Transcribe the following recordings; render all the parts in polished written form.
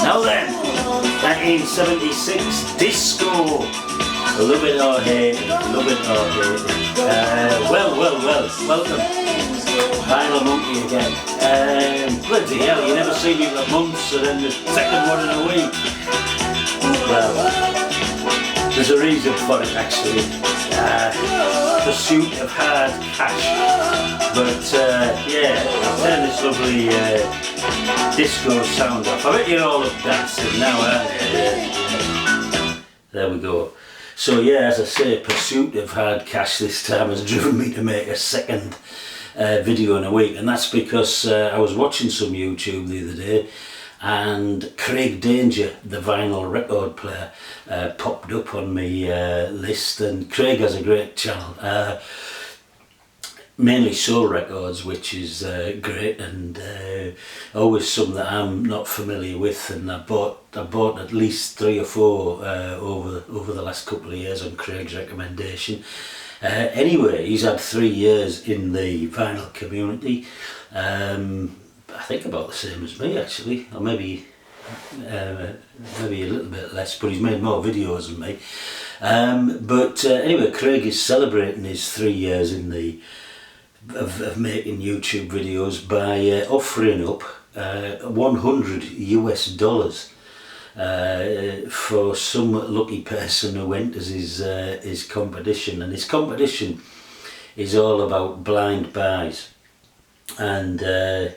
Now then, 1976 disco. Love it or hate it, love it or hate it. Well, welcome. Vinyl Monkey again. Bloody hell, you never see me for months and then the second one in a week. Well, there's a reason for it actually. Pursuit of hard cash. But yeah, I'll turn this lovely disco sound off. I bet you're all up dancing now, aren't you? Yeah. There we go. So yeah, as I say, pursuit of hard cash this time has driven me to make a second video in a week, and that's because I was watching some YouTube the other day and Craig Danger, the vinyl record player, popped up on my list, and Craig has a great channel. Mainly soul records, which is great, and always some that I'm not familiar with, and I bought at least 3 or 4 over the last couple of years on Craig's recommendation. Anyway, he's had 3 years in the vinyl community. I think about the same as me actually, or maybe a little bit less, but he's made more videos than me. But anyway, Craig is celebrating his 3 years in the of making YouTube videos by offering up $100 for some lucky person who enters his competition, and his competition is all about blind buys, and I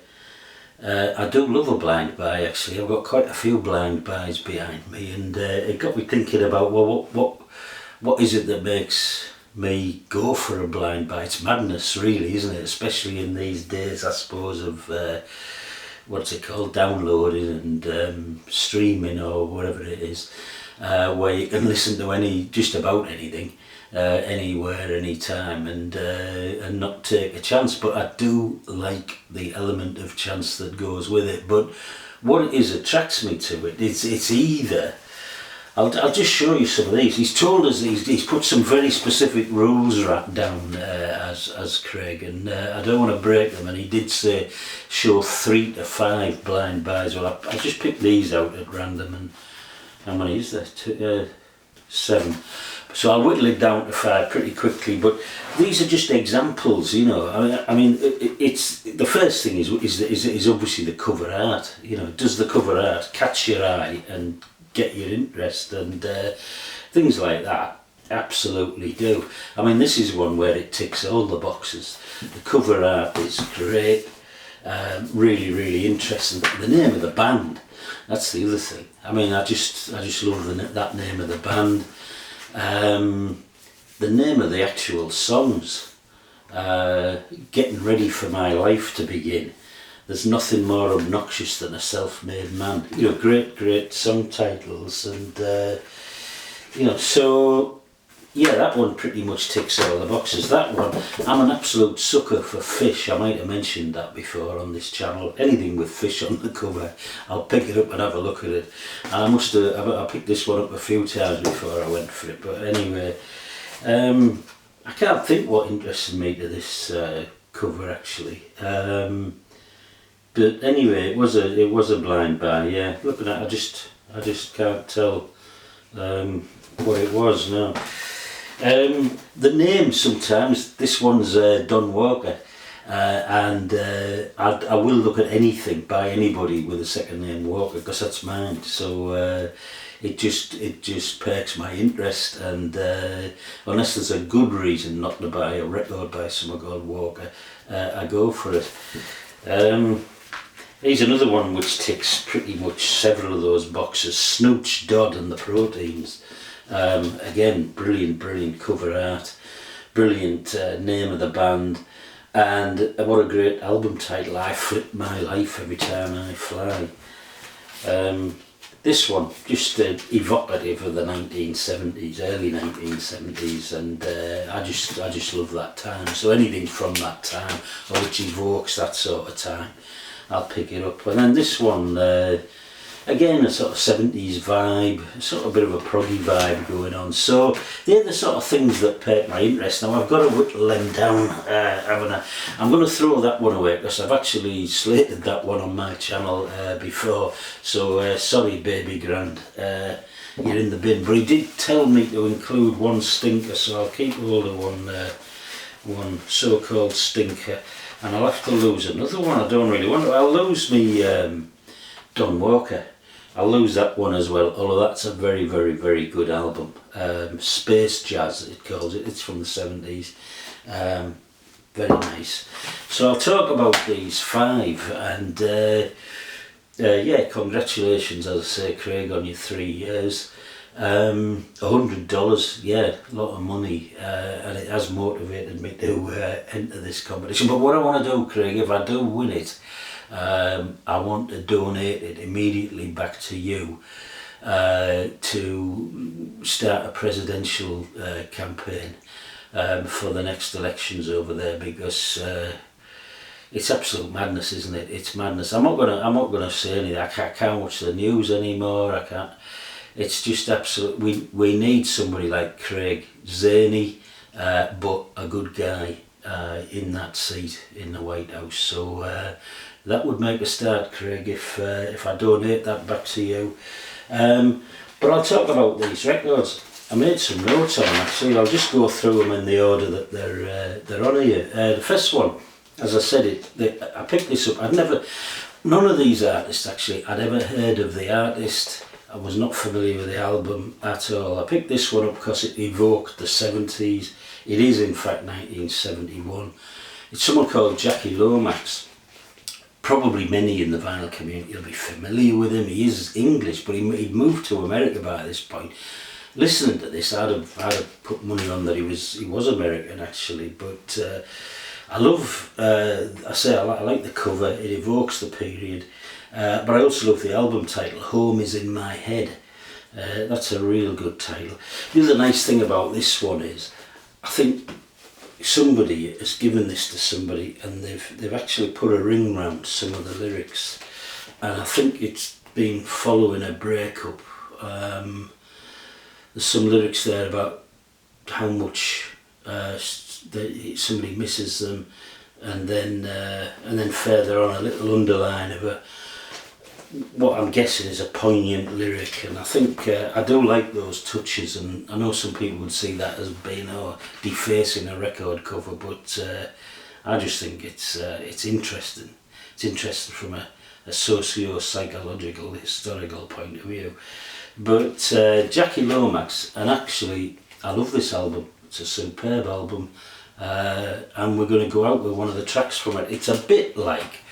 do love a blind buy actually. I've got quite a few blind buys behind me, and it got me thinking about, well, what is it that makes me go for a blind buy? It's madness really, isn't it? Especially in these days, I suppose, of what's it called, downloading and streaming or whatever it is, where you can listen to just about anything, anywhere, anytime, and not take a chance. But I do like the element of chance that goes with it. But what it is attracts me to it, it's either, I'll just show you some of these. He's told us he's put some very specific rules down as Craig, and I don't want to break them, and he did say show 3 to 5 blind buys. Well, I just picked these out at random, and how many is there? 7. So I'll whittle it down to 5 pretty quickly, but these are just examples, you know. I mean, it's the first thing is obviously the cover art. You know, does the cover art catch your eye and get your interest, and things like that absolutely do. I mean, this is one where it ticks all the boxes. The cover art is great, really interesting. The name of the band, that's the other thing. I mean, I just love that name of the band. The name of the actual songs, Getting Ready for My Life to Begin. There's nothing more obnoxious than a self-made man. You know, great song titles, and you know, so yeah, that one pretty much ticks all the boxes. That one, I'm an absolute sucker for Fish. I might have mentioned that before on this channel. Anything with Fish on the cover, I'll pick it up and have a look at it. And I picked this one up a few times before I went for it. But anyway, I can't think what interested me to this cover actually. But anyway, it was a blind buy. Yeah, looking at it, I just can't tell what it was now. The name sometimes. This one's Don Walker, and I will look at anything by anybody with a second name Walker, because that's mine. So it just perks my interest, and unless there's a good reason not to buy a record by someone called Walker, I go for it. Here's another one which ticks pretty much several of those boxes. Snooch Dodd and the Proteins. Again, brilliant cover art, brilliant name of the band, and what a great album title, I Flip My Life Every Time I Fly. This one, just evocative of the 1970s, early 1970s, and I just love that time. So anything from that time, or which evokes that sort of time, I'll pick it up. And then this one, again, a sort of 70s vibe, sort of a bit of a proggy vibe going on. So they're the sort of things that perk my interest. Now I've got to whittle them down, haven't I? I'm going to throw that one away because I've actually slated that one on my channel before. So sorry, baby grand, you're in the bin. But he did tell me to include one stinker, so I'll keep hold of one so-called stinker. And I'll have to lose another one. I don't really want to. I'll lose me Don Walker. I'll lose that one as well, although that's a very, very, very good album. Space Jazz, it calls it. It's from the 70s. Very nice. So I'll talk about these 5, and yeah, congratulations, as I say, Craig, on your 3 years. $100, yeah, a lot of money, and it has motivated me to enter this competition. But what I want to do, Craig, if I do win it, I want to donate it immediately back to you to start a presidential campaign for the next elections over there, because it's absolute madness, isn't it? It's madness. I'm not gonna say anything. I can't watch the news anymore. I can't. It's just absolute. We need somebody like Craig, zany, but a good guy in that seat in the White House. So that would make a start, Craig, if I donate that back to you. But I'll talk about these records. I made some notes on them actually. I'll just go through them in the order that they're on here. The first one, as I said, I picked this up. None of these artists actually, I'd ever heard of the artist. I was not familiar with the album at all. I picked this one up because it evoked the 70s. It is in fact 1971. It's someone called Jackie Lomax. Probably many in the vinyl community will be familiar with him. He is English, but he'd moved to America by this point. Listening to this, I'd have put money on that he was American actually. But I love, I like the cover. It evokes the period. But I also love the album title, Home Is In My Head. That's a real good title. The other nice thing about this one is, I think somebody has given this to somebody and they've actually put a ring round some of the lyrics. And I think it's been following a breakup. There's some lyrics there about how much somebody misses them, and then further on a little underline of what I'm guessing is a poignant lyric. And I think I do like those touches, and I know some people would see that as being defacing a record cover, but I just think it's interesting. It's interesting from a socio-psychological, historical point of view. But Jackie Lomax, and actually I love this album. It's a superb album, and we're going to go out with one of the tracks from it. It's a bit like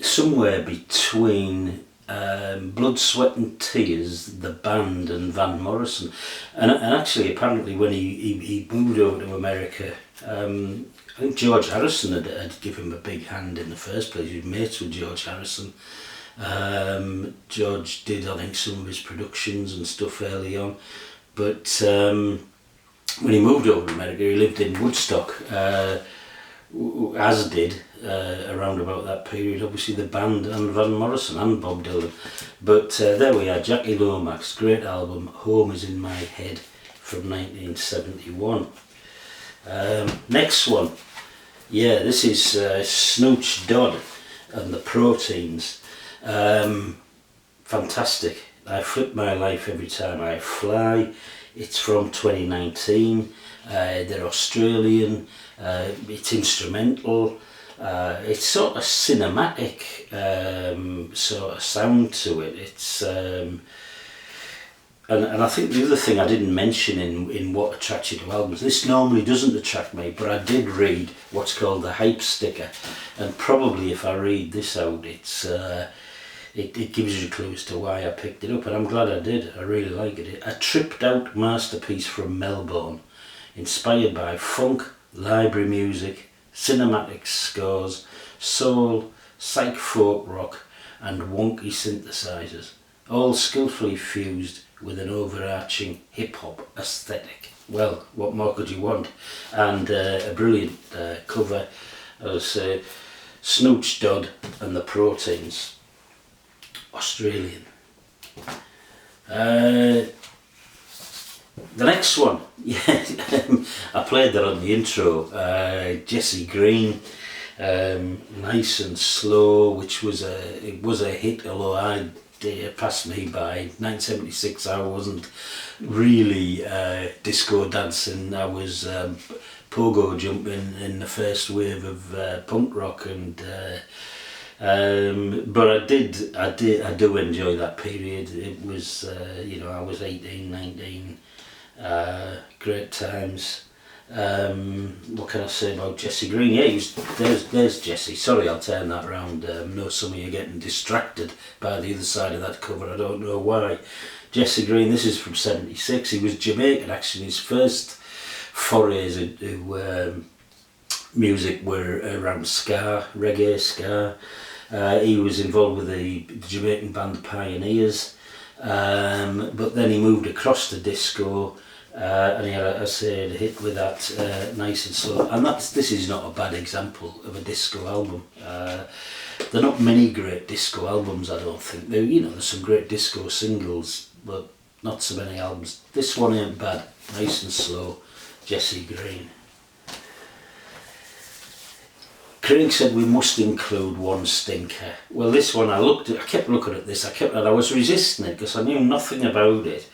somewhere between Blood, Sweat and Tears, the band, and Van Morrison. And actually, apparently, when he moved over to America, I think George Harrison had given him a big hand in the first place. He was mates with George Harrison. George did, I think, some of his productions and stuff early on. But when he moved over to America, he lived in Woodstock, as did, around about that period, obviously the band and Van Morrison and Bob Dylan. But there we are, Jackie Lomax, great album, Home Is In My Head, from 1971. Next one, yeah, this is Snooch Dodd and the Proteins. Fantastic. I flip my life every time I fly. It's from 2019. They're Australian. It's instrumental. It's sort of cinematic sort of sound to it. It's and I think the other thing I didn't mention in what attracts you to albums, this normally doesn't attract me, but I did read what's called the hype sticker, and probably if I read this out, it gives you a clue as to why I picked it up, and I'm glad I did. I really like it. A tripped out masterpiece from Melbourne, inspired by funk, library music, cinematic scores, soul, psych folk rock and wonky synthesizers, all skillfully fused with an overarching hip-hop aesthetic. Well, what more could you want? And a brilliant cover, as I say, Snooch Dodd and the Proteins. Australian. The next one, yeah, I played that on the intro. Jesse Green, Nice and Slow, which was a hit, although it passed me by. 1976, I wasn't really disco dancing. I was pogo jumping in the first wave of punk rock, and but I do enjoy that period. It was I was 18, 19. Great times. What can I say about Jesse Green? Yeah, there's Jesse. Sorry, I'll turn that around. I know some of you are getting distracted by the other side of that cover. I don't know why. Jesse Green, this is from 76. He was Jamaican, actually. His first forays into music were around ska, reggae, ska. He was involved with the Jamaican band Pioneers, but then he moved across to disco. And he had a hit with that Nice and Slow, and this is not a bad example of a disco album. There are not many great disco albums, I don't think. There's some great disco singles, but not so many albums. This one ain't bad. Nice and Slow, Jesse Green. Craig said we must include one stinker. Well, this one I kept looking at this. I was resisting it because I knew nothing about it.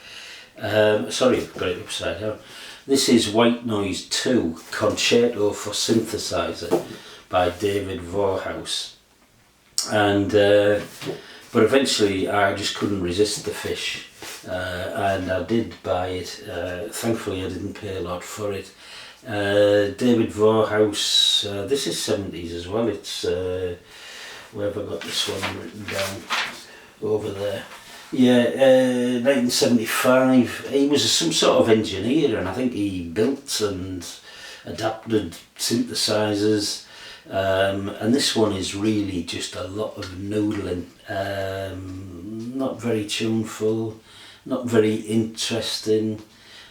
Sorry, I've got it upside down. This is White Noise 2, Concerto for Synthesizer by David Vorhaus. And but eventually I just couldn't resist the fish, and I did buy it. Thankfully I didn't pay a lot for it. David Vorhaus, this is 70s as well. It's where have I got this one written down? Over there. Yeah, 1975. He was some sort of engineer, and I think he built and adapted synthesizers. And this one is really just a lot of noodling. Not very tuneful, not very interesting,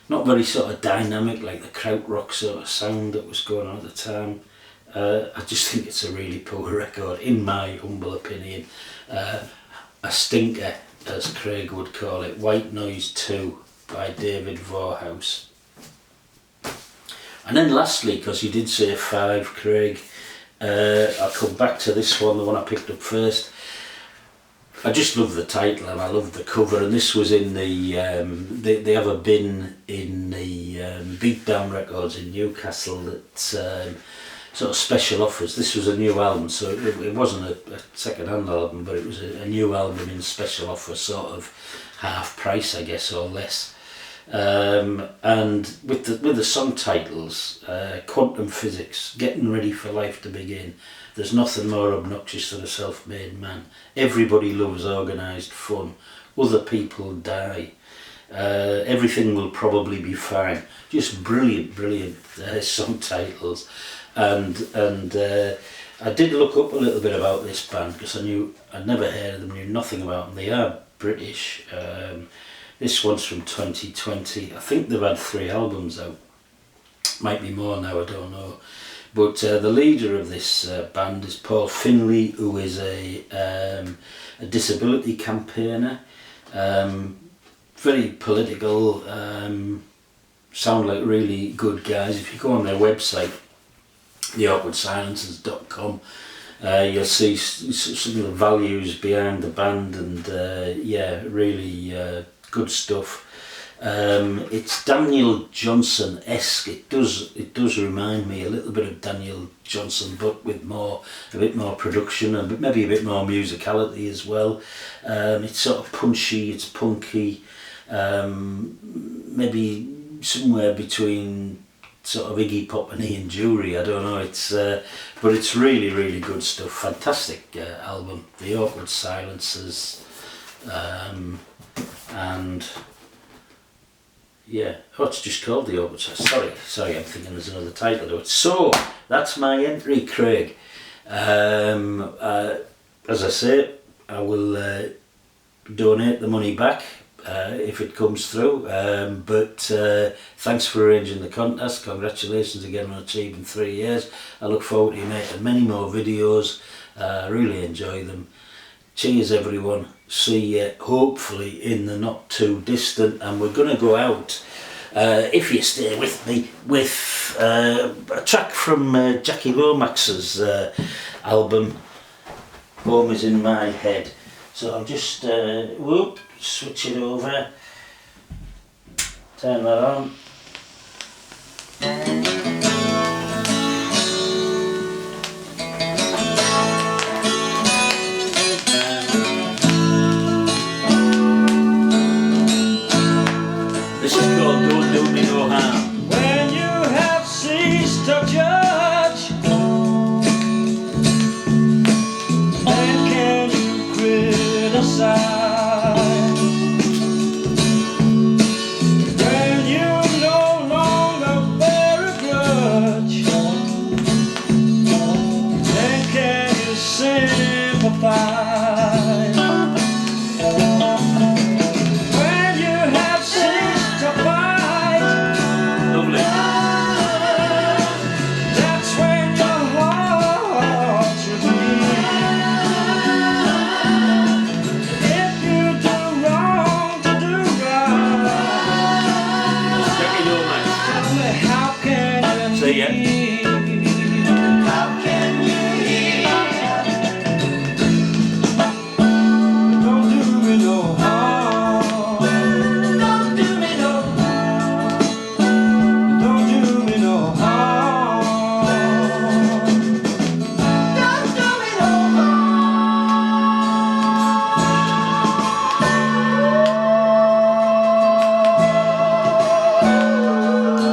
not very sort of dynamic like the krautrock sort of sound that was going on at the time. I just think it's a really poor record, in my humble opinion. A stinker, as Craig would call it. White Noise 2 by David Vorhaus. And then lastly, because you did say 5, Craig, I'll come back to this one, the one I picked up first. I just love the title and I love the cover, and this was in the they have a bin in the Beatdown Records in Newcastle that sort of special offers. This was a new album, so it wasn't a second-hand album, but it was a new album in special offer, sort of half price, I guess, or less. And with the song titles, Quantum Physics, Getting Ready for Life to Begin, There's Nothing More Obnoxious Than a Self-Made Man, Everybody Loves Organised Fun, Other People Die, Everything Will Probably Be Fine. Just brilliant song titles. And I did look up a little bit about this band because I'd never heard of them, knew nothing about them. They are British. This one's from 2020. I think they've had 3 albums out. Might be more now, I don't know. But the leader of this band is Paul Finlay, who is a disability campaigner. Very political, sound like really good guys. If you go on their website, theawkwardsilences.com, you'll see some of the values behind the band, and really good stuff. It's Daniel Johnson-esque. It does remind me a little bit of Daniel Johnson, but with a bit more production and maybe a bit more musicality as well. It's sort of punchy, it's punky, maybe somewhere between sort of Iggy Pop and Ian Dury, I don't know. But it's really good stuff. Fantastic album, The Awkward Silences, and yeah, it's just called The Awkward Silences. Sorry, I'm thinking there's another title to it. So that's my entry, Craig. As I say, I will donate the money back if it comes through, but thanks for arranging the contest. Congratulations again on achieving 3 years. I look forward to making many more videos. I really enjoy them. Cheers everyone, see you hopefully in the not too distant, and we're going to go out, if you stay with me, with a track from Jackie Lomax's album Home Is In My Head. So I'll just switch it over, turn that on.